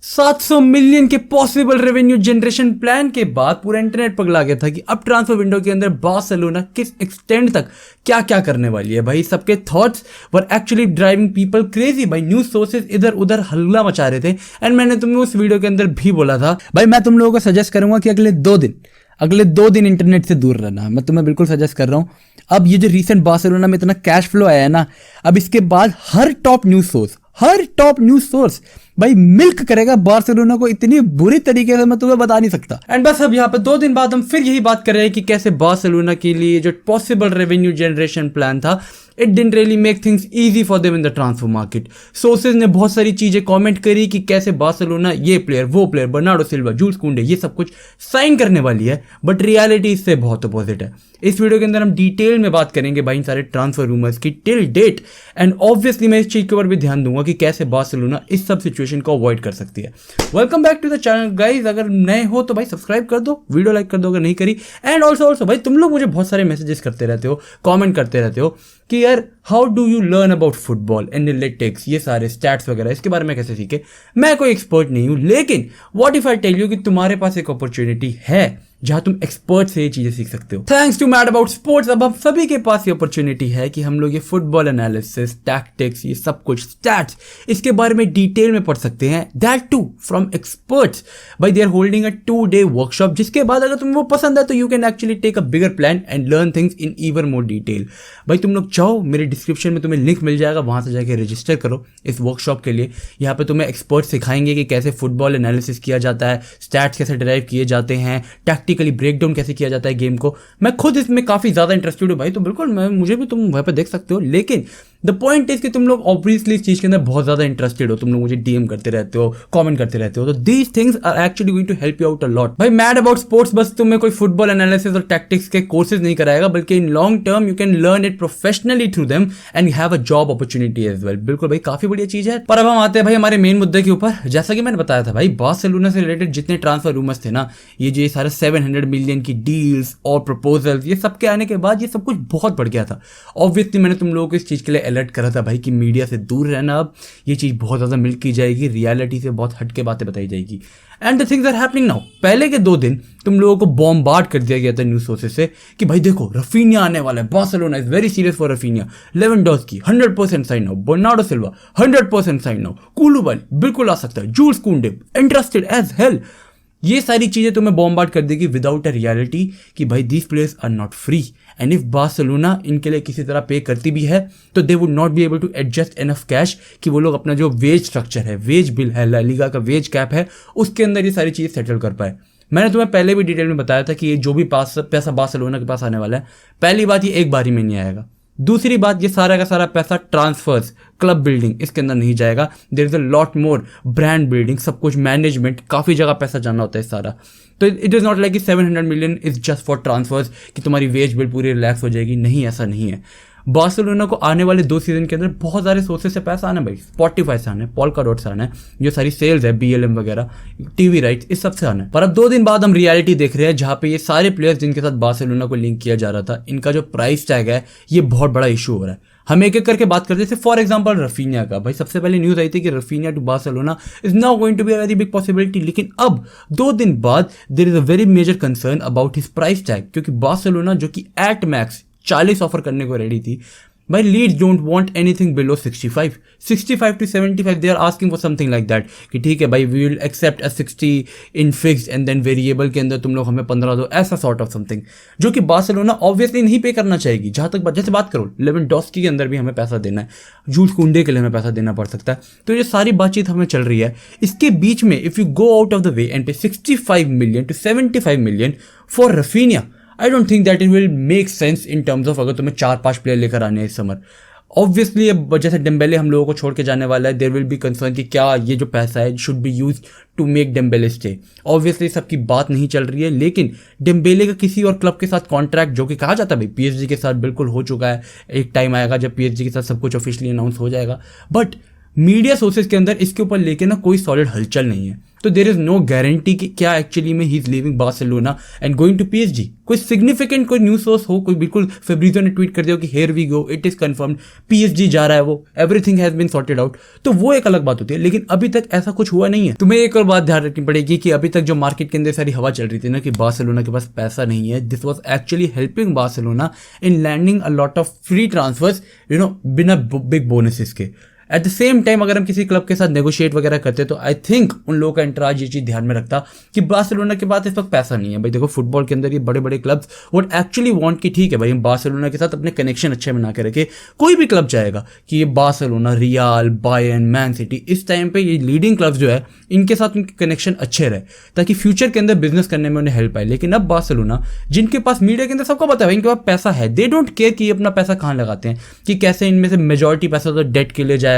700 million के possible revenue generation plan के बाद पूरा इंटरनेट पगला गया था कि अब ट्रांसफर विंडो के अंदर बार्सिलोना किस एक्सटेंड तक क्या क्या करने वाली है। भाई सबके thoughts were actually driving people crazy. भाई न्यूज सोर्सेज इधर उधर हल्ला मचा रहे थे एंड मैंने तुम्हें उस वीडियो के अंदर भी बोला था भाई मैं तुम लोगों को सजेस्ट करूंगा कि अगले दो दिन इंटरनेट से दूर रहना। मैं तुम्हें बिल्कुल सजेस्ट कर रहा हूँ। अब ये जो रिसेंट बार्सिलोना में इतना कैश फ्लो आया है ना, अब इसके बाद हर टॉप न्यूज सोर्स भाई मिल्क करेगा बार्सिलोना को इतनी बुरी तरीके से मैं तुम्हें बता नहीं सकता। एंड बस अब यहाँ पे 2 दिन बाद हम फिर यही बात कर रहे हैं कि कैसे बार्सिलोना के लिए जो पॉसिबल रेवेन्यू जनरेशन प्लान था it didn't really make things easy for them in the transfer market. Sources ने बहुत सारी चीजें कमेंट करी कि कैसे बार्सिलोना ये प्लेयर वो प्लेयर बर्नार्डो सिल्वा जूल्स कुंडे ये सब कुछ साइन करने वाली है, बट रियलिटी इससे बहुत अपोजिट है। इस वीडियो के अंदर हम डिटेल में बात करेंगे भाई इन सारे ट्रांसफर रूमर्स की टिल डेट एंड ऑब्वियसली मैं इस चीज के ऊपर भी ध्यान दूंगा कि कैसे बार्सिलोना इस सब सिचुएशन को अवॉइड कर सकती है। Welcome back to the channel guys. अगर नए हो तो भाई सब्सक्राइब कर दो, वीडियो लाइक कर दो अगर नहीं करी। एंड ऑल्सो भाई तुम लोग मुझे बहुत सारे मैसेजेस करते रहते हो, कॉमेंट करते रहते हो कि यार how do you learn about football analytics ये सारे स्टैट्स वगैरह इसके बारे में कैसे सीखे। मैं कोई एक्सपर्ट नहीं हूं, लेकिन what if I tell you कि तुम्हारे पास एक अपॉर्चुनिटी है जहां तुम एक्सपर्ट से ये चीजें सीख सकते हो। Thanks to Mad About Sports अब हम सभी के पास ये अपॉर्चुनिटी है कि हम लोग ये फुटबॉल एनालिसिस टैक्टिक्स ये सब कुछ स्टैट्स इसके बारे में डिटेल में पढ़ सकते हैं, दैट टू फ्रॉम एक्सपर्ट्स। भाई they are holding a 2-day workshop जिसके बाद अगर तुम्हें वो पसंद है तो you can actually take a bigger plan and learn things in even more detail. भाई तुम लोग चाहो मेरे डिस्क्रिप्शन में तुम्हें लिंक मिल जाएगा, वहां से जाके रजिस्टर करो इस वर्कशॉप के लिए। यहाँ पे तुम्हें एक्सपर्ट सिखाएंगे कि कैसे फुटबॉल एनालिसिस किया जाता है, स्टैट्स कैसे डिराइव किए जाते हैं, टैक्टिकली ब्रेकडाउन कैसे किया जाता है गेम को। मैं खुद इसमें काफी ज्यादा इंटरेस्टेड हूँ भाई, तो बिल्कुल मुझे भी तुम वहां पर देख सकते हो। लेकिन द पॉइंट इज कि तुम लोग ऑब्वियसली इस चीज के अंदर बहुत ज्यादा इंटरेस्टेड हो, तुम लोग मुझे डीएम करते रहते हो, कमेंट करते रहते हो, तो these things are actually going to help you out a lot. भाई मैड अबाउट स्पोर्ट्स बस तुम्हें कोई फुटबॉल एनालिसिस और टैक्टिक्स के कोर्सेज नहीं कराएगा, बल्कि in long term you can learn it professionally through them and have a job opportunity as well. बिल्कुल भाई काफी बढ़िया चीज है। पर अब हम आते हैं भाई हमारे मेन मुद्दे के ऊपर। जैसा कि मैंने बताया था भाई बार्सिलोना से रिलेटेड जितने ट्रांसफर रूमर्स थे ना, ये सारे 700 मिलियन की डील्स और प्रपोजल्स ये सब के आने के बाद ये सब कुछ बहुत बढ़ गया था। ऑब्वियसली मैंने तुम लोगों को इस चीज के लिए अलर्ट करा था भाई कि मीडिया से दूर रहना, अब ये चीज बहुत ज्यादा मिल्क की जाएगी, रियलिटी से बहुत हटके बातें बताई जाएगी। And the things are happening now. पहले के 2 दिन तुम लोगों को बॉम्बार्ड कर दिया गया था न्यूज सोर्सेस से कि भाई देखो रफीनिया आने वाला है, Barcelona is very serious for Raphinha, Lewandowski 100% sign now, Bernardo Silva 100% sign now, Koulibaly बिल्कुल आ सकता है, जूल्स कुंडे इंटरेस्टेड एज हेल। ये सारी चीजें तुम्हें बॉम्बार्ड कर देगी विदाउट अ रियलिटी कि भाई these players are not free and if Barcelona इनके लिए किसी तरह पे करती भी है तो they would not be able to adjust enough cash कि वो लोग अपना जो वेज स्ट्रक्चर है, वेज बिल है, ला लीगा का वेज कैप है, उसके अंदर ये सारी चीजें सेटल कर पाए। मैंने तुम्हें पहले भी डिटेल में बताया था कि ये जो भी पैसा बार्सिलोना के पास आने वाला है, पहली बात ये एक बार ही में नहीं आएगा, दूसरी बात ये सारा का सारा पैसा ट्रांसफर्स क्लब बिल्डिंग इसके अंदर नहीं जाएगा, there is a lot more brand building, सब कुछ मैनेजमेंट, काफी जगह पैसा जाना होता है सारा। तो इट इज नॉट लाइक कि 700 million is just for transfers कि तुम्हारी वेज बिल पूरी रिलैक्स हो जाएगी, नहीं ऐसा नहीं है। बार्सिलोना को आने वाले 2 सीजन के अंदर बहुत सारे सोर्सेज से पैसा आना है भाई, स्पॉटिफाई से आना है, पॉल्का डॉट से आना है, जो सारी सेल्स है BLM वगैरह, टीवी राइट्स, इस सब से आना है। पर अब 2 दिन बाद हम रियलिटी देख रहे हैं जहां पे ये सारे प्लेयर्स जिनके साथ बार्सिलोना को लिंक किया जा रहा था, इनका जो प्राइस टैग है ये बहुत बड़ा इशू हो रहा है। हम एक एक करके बात करते थे। फॉर एग्जांपल रफीनिया का, भाई सबसे पहले न्यूज आई थी कि Raphinha to Barcelona is now going to be a very big possibility, लेकिन अब 2 दिन बाद there is a very major concern about his price tag, क्योंकि बार्सिलोना जो कि एट मैक्स 40 ऑफर करने को रेडी थी, भाई Leeds don't want anything below 65 to 75, they are asking for something like that कि ठीक है भाई we will accept a 60 in fixed and then variable के अंदर तुम लोग हमें 15 दो, ऐसा सॉर्ट ऑफ समथिंग, जो कि बार्सिलोना ऑब्वियसली नहीं पे करना चाहेगी। जहां तक जैसे बात करो लेवेंडोस्की के अंदर भी हमें पैसा देना है, जूल्स कुंडे के लिए हमें पैसा देना पड़ सकता है, तो ये सारी बातचीत हमें चल रही है। इसके बीच में if you go out of the way and पे 65 million to 75 million for Raphinha, I don't think that it will make sense in terms of अगर तुम्हें 4-5 प्लेयर लेकर आने हैं इस समर। ऑब्वियसली अब जैसे डेम्बेले हम लोगों को छोड़ के जाने वाला है, देयर विल बी कंसर्न कि क्या ये जो पैसा है should be use to make Dembele stay. Obviously सबकी बात नहीं चल रही है, लेकिन डेम्बेले का किसी और क्लब के साथ कॉन्ट्रैक्ट जो कि कहा जाता है भाई PSG के साथ बिल्कुल हो चुका है, एक टाइम आएगा जब PSG के साथ सब कुछ ऑफिशियली अनाउंस हो जाएगा, बट मीडिया सोर्सेज के अंदर इसके ऊपर लेके ना कोई सॉलिड हलचल नहीं है। तो देर इज नो गारंटी कि क्या एक्चुअली में ही is leaving Barcelona and going to PSG. कोई सिग्निफिकेंट कोई न्यूज सोर्स हो, कोई बिल्कुल फेब्रिजो ने ट्वीट कर दिया कि here we go, it is confirmed, PSG जा रहा है, वो everything has been sorted out, तो वो एक अलग बात होती है। लेकिन अभी तक ऐसा कुछ हुआ नहीं है। तुम्हें एक और बात ध्यान रखनी पड़ेगी कि अभी तक जो मार्केट के अंदर सारी हवा चल रही थी ना कि बार्सिलोना के पास पैसा नहीं है, this was actually helping Barcelona in landing a lot of free transfers, बिना बिग बोनसेस के। एट द सेम टाइम अगर हम किसी क्लब के साथ नेगोशिएट वगैरह करते तो आई थिंक उन लोगों का एंटराज ये चीज ध्यान में रखता कि बार्सिलोना के पास इस वक्त पैसा नहीं है। भाई देखो, फुटबॉल के अंदर ये बड़े बड़े क्लब्स वोट एक्चुअली वांट कि ठीक है भाई हम बार्सिलोना के साथ अपने कनेक्शन अच्छे बना के रखे। कोई भी क्लब चाहेगा कि ये Barcelona, real, Bayern, man city, इस टाइम पे ये लीडिंग क्लब्स जो है इनके साथ उनके कनेक्शन अच्छे रहे ताकि फ्यूचर के अंदर बिजनेस करने में उन्हें हेल्प आए। लेकिन अब बार्सिलोना, जिनके पास मीडिया के अंदर सबको पता है इनके पास पैसा है, दे डोंट केयर कि ये अपना पैसा कहाँ लगाते हैं, कि कैसे इनमें से मेजॉरिटी पैसा तो डेट के लिए जाएगा,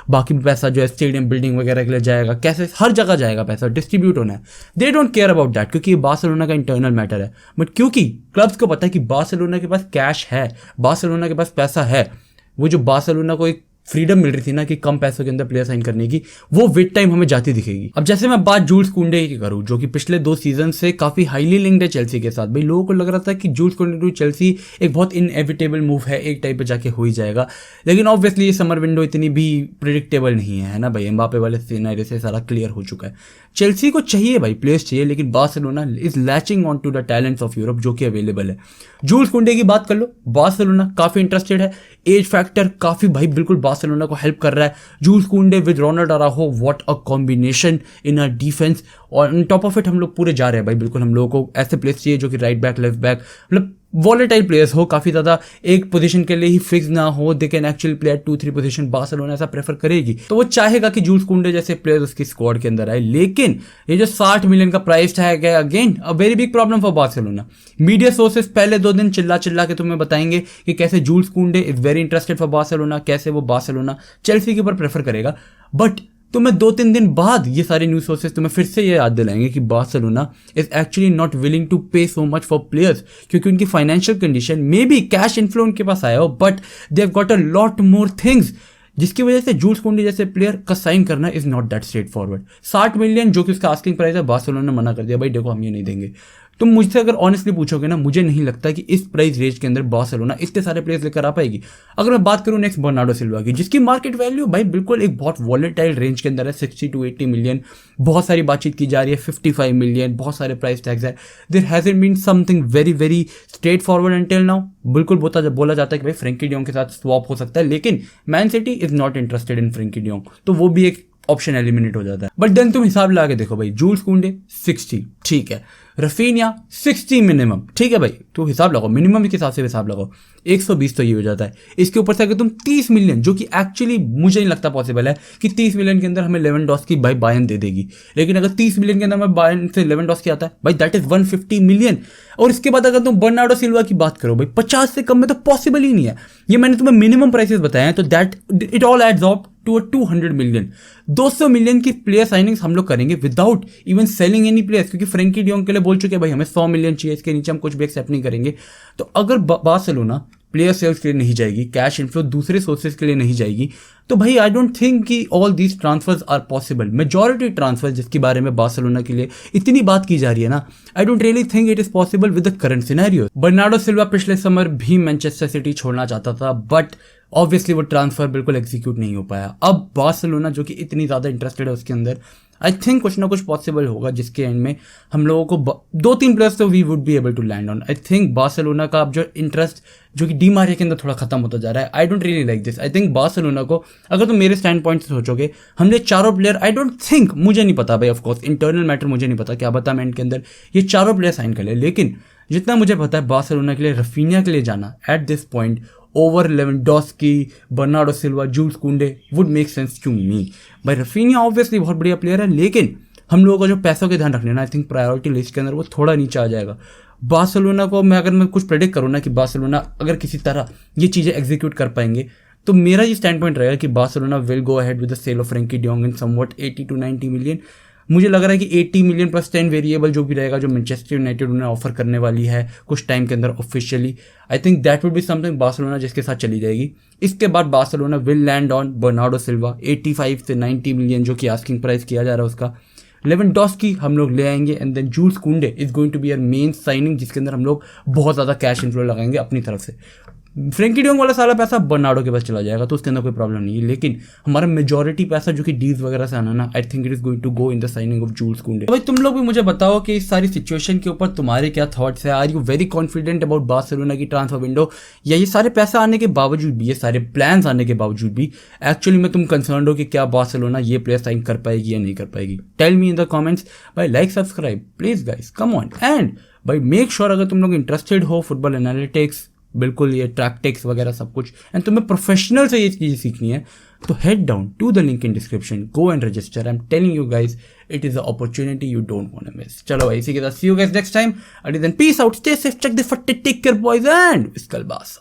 बाकी पैसा जो है स्टेडियम बिल्डिंग वगैरह के लिए जाएगा, कैसे हर जगह जाएगा पैसा, डिस्ट्रीब्यूट होना है। They don't care about that क्योंकि ये बार्सिलोना का इंटरनल मैटर है। बट क्योंकि क्लब्स को पता है कि बार्सिलोना के पास कैश है, बार्सिलोना के पास पैसा है, वो जो बार्सिलोना को एक फ्रीडम मिल रही थी ना कि कम पैसों के अंदर प्लेयर साइन करने की, वो विद टाइम हमें जाती दिखेगी। अब जैसे मैं बात जूल्स कुंडे की करूं, जो कि पिछले 2 सीजन से काफी हाईली लिंक्ड है चेल्सी के साथ। भाई लोगों को लग रहा था कि जूल्स कुंडे टू चेल्सी एक बहुत इनएविटेबल मूव है, एक टाइप पे जाके हो ही जाएगा। लेकिन ऑब्वियसली ये समर विंडो इतनी भी प्रिडिक्टेबल नहीं है ना भाई, एम्बापे वाले सिनेरियो से सारा क्लियर हो चुका है। चेल्सी को चाहिए भाई, प्लेयर्स चाहिए, लेकिन Barcelona is latching on to the talents of Europe जो कि अवेलेबल है। जूल्स कुंडे की बात कर लो, बार्सिलोना काफी इंटरेस्टेड है, एज फैक्टर काफी भाई बिल्कुल बार्सिलोना को हेल्प कर रहा है। Jules Kounde with Ronald Araujo, what a combination in a defence, और ऑन टॉप ऑफ इट हम लोग पूरे जा रहे हैं भाई, बिल्कुल हम लोगों को ऐसे प्लेयर्स चाहिए जो कि राइट बैक, लेफ्ट बैक, मतलब वॉलेटाइल प्लेयर्स हो, काफी ज्यादा एक पोजीशन के लिए ही फिक्स ना हो, they can actually play at 2-3 position. Barcelona ऐसा प्रेफर करेगी, तो वो चाहेगा कि जूल्स कुंडे जैसे प्लेयर उसकी स्क्वाड के अंदर आए। लेकिन ये जो 60 मिलियन का प्राइस टैग है, again a very big problem for Barcelona. Media sources पहले 2 दिन चिल्ला चिल्ला के तुम्हें बताएंगे कि कैसे joules Kounde is very interested for Barcelona, कैसे वो बार्सिलोना चेल्सी के ऊपर प्रेफर करेगा। बट तुम्हें 2-3 दिन बाद ये सारे न्यूज सोर्सेस तुम्हें फिर से ये याद दिलाएंगे कि Barcelona is actually not willing to pay so much for players, क्योंकि उनकी financial condition may be cash inflow उनके पास आया हो, but they have got a lot more things, जिसकी वजह से जूल्स कुंडे जैसे प्लेयर का साइन करना is not that straight forward. 60 million जो कि उसका आस्किंग प्राइस है, बार्सिलोना ने मना कर दिया, भाई देखो हम ये नहीं देंगे। तुम मुझसे अगर ऑनेस्टली पूछोगे ना, मुझे नहीं लगता कि इस प्राइस रेंज के अंदर बार्सिलोना इतने सारे प्लेयर्स लेकर आ पाएगी। अगर मैं बात करूं नेक्स्ट बर्नार्डो सिल्वा की, जिसकी मार्केट वैल्यू भाई बिल्कुल एक बहुत वॉलेटाइल रेंज के अंदर है, 60 to 80 मिलियन, बहुत सारी बातचीत की जा रही है, 55 मिलियन, बहुत सारे प्राइस टैग्स है। There hasn't been something very very straight forward until now. बिल्कुल बोला जाता है कि भाई फ्रैंकी डियोंग के साथ स्वैप हो सकता है, लेकिन man city is not interested in Frenkie de Jong, तो वो भी एक ऑप्शन एलिमिनेट हो जाता है। बट देन तुम हिसाब लगा के देखो भाई, जूल्स कुंडे 60 ठीक है, रफीनिया 60 मिनिमम ठीक है भाई, तो हिसाब लगाओ, मिनिमम के हिसाब से हिसाब लगाओ, 120 तो ये हो जाता है। इसके ऊपर से अगर तुम 30 मिलियन, जो कि एक्चुअली मुझे नहीं लगता पॉसिबल है कि 30 मिलियन के अंदर हमें लेवेंडोस्की भाई बायर्न दे देगी, लेकिन अगर 30 मिलियन के अंदर हमें बायर्न से लेवेंडोस्की आता है भाई, दैट इज 150 मिलियन। और इसके बाद अगर तुम बर्नार्डो सिल्वा की बात करो भाई, 50 से कम में तो पॉसिबल ही नहीं है। ये मैंने तुम्हें मिनिमम प्राइसेस बताए हैं, तो that it all adds up to 200 million. 200 million की प्लेयर साइनिंग्स हम लोग करेंगे without even selling any players, क्योंकि फ्रैंकी डियोंग के लिए बोल चुके हैं भाई हमें 100 मिलियन चाहिए, इसके नीचे हम कुछ भी एक्सेप्ट नहीं करेंगे। तो अगर बार्सिलोना प्लेयर सेल्स के लिए नहीं जाएगी, कैश इनफ्लो दूसरे सोर्सेज के लिए नहीं जाएगी, तो भाई आई डोंट थिंक कि all these transfers are possible. Majority transfer जिसके बारे में बार्सिलोना के लिए इतनी बात की जा रही है ना, I don't really think it is possible with the current scenario. Bernardo Silva पिछले समर भी मैनचेस्टर सिटी छोड़ना चाहता था, बट ऑब्वियसली वो ट्रांसफर बिल्कुल एग्जीक्यूट नहीं हो पाया। अब बार्सिलोना जो कि इतनी ज़्यादा इंटरेस्टेड है उसके अंदर, आई थिंक कुछ ना कुछ पॉसिबल होगा, जिसके एंड में हम लोगों को 2-3 प्लेयर्स तो we would be able to land on. I think Barcelona का अब जो इंटरेस्ट जो कि डी मारिया के अंदर थोड़ा खत्म होता जा रहा है, I don't really like this. I think Barcelona को, अगर तुम मेरे स्टैंड पॉइंट से सोचोगे, हमने चारों प्लेयर, आई डोंट थिंक, मुझे नहीं पता भाई, ऑफकोर्स इंटरनल मैटर मुझे नहीं पता, क्या बता मैं इनके अंदर ये चारों प्लेयर साइन कर ले, लेकिन जितना मुझे पता है बार्सिलोना के लिए रफीनिया के लिए जाना at this point over Lewandowski, Bernardo Silva, Jules Kounde would make sense to me. भाई रफीनिया ऑब्वियसली बहुत बढ़िया प्लेयर है, लेकिन हम लोगों को जो पैसों के ध्यान रखने ना, आई थिंक प्रायोरिटी लिस्ट के अंदर वो थोड़ा नीचे आ जाएगा। बार्सिलोना को अगर मैं कुछ प्रेडिक्ट करूँ ना कि बार्सिलोना अगर किसी तरह ये चीज़ें एग्जीक्यूट कर पाएंगे, तो मेरा ये स्टैंड पॉइंट रहेगा कि Barcelona will go ahead with the sale of Frenkie de Jong in somewhat 80 to 90 million. मुझे लग रहा है कि 80 मिलियन प्लस 10 वेरिएबल जो भी रहेगा, जो मैनचेस्टर यूनाइटेड उन्हें ऑफर करने वाली है कुछ टाइम के अंदर officially, I think that would be something Barcelona जिसके साथ चली जाएगी। इसके बाद Barcelona will land on Bernardo Silva, 85 से 90 मिलियन जो कि आस्किंग प्राइस किया जा रहा है उसका। लेवेंडोस्की हम लोग ले आएंगे, and then Jules Kounde is going to be our main signing, जिसके अंदर हम लोग बहुत ज़्यादा कैश इनफ्लो लगाएंगे अपनी तरफ से। फ्रेंकी डियोंग वाला सारा पैसा बर्नार्डो के पास चला जाएगा, तो उसके अंदर कोई प्रॉब्लम नहीं है, लेकिन हमारा मेजॉरिटी पैसा जो कि डील्स वगैरह से आना ना, I think it is going to go in the signing of Jules Kounde. भाई तुम लोग भी मुझे बताओ कि इस सारी सिचुएशन के ऊपर तुम्हारे क्या थॉट्स है। Are you very confident about Barcelona की ट्रांसफर विंडो, या ये सारे पैसा आने के बावजूद भी, ये सारे प्लान्स आने के बावजूद भी एक्चुअली में तुम कंसर्न हो कि क्या बार्सिलोना ये प्लेयर साइन कर पाएगी या नहीं कर पाएगी? Tell me in the comments. भाई like subscribe please guys, come on. And भाई मेक श्योर अगर तुम लोग इंटरेस्टेड हो फुटबॉल एनालिटिक्स, बिल्कुल ये ट्रैक्टिक्स वगैरह सब कुछ, एंड तुम्हें प्रोफेशनल से ये चीज़ सीखनी है, तो head down to the link in description, go and register. I am telling you guys, it is a opportunity you don't want to miss. चलो भाई इसी के साथ see you guys next time, and then peace out, stay safe, check the फट्टे, take care boys and विस्कल बास।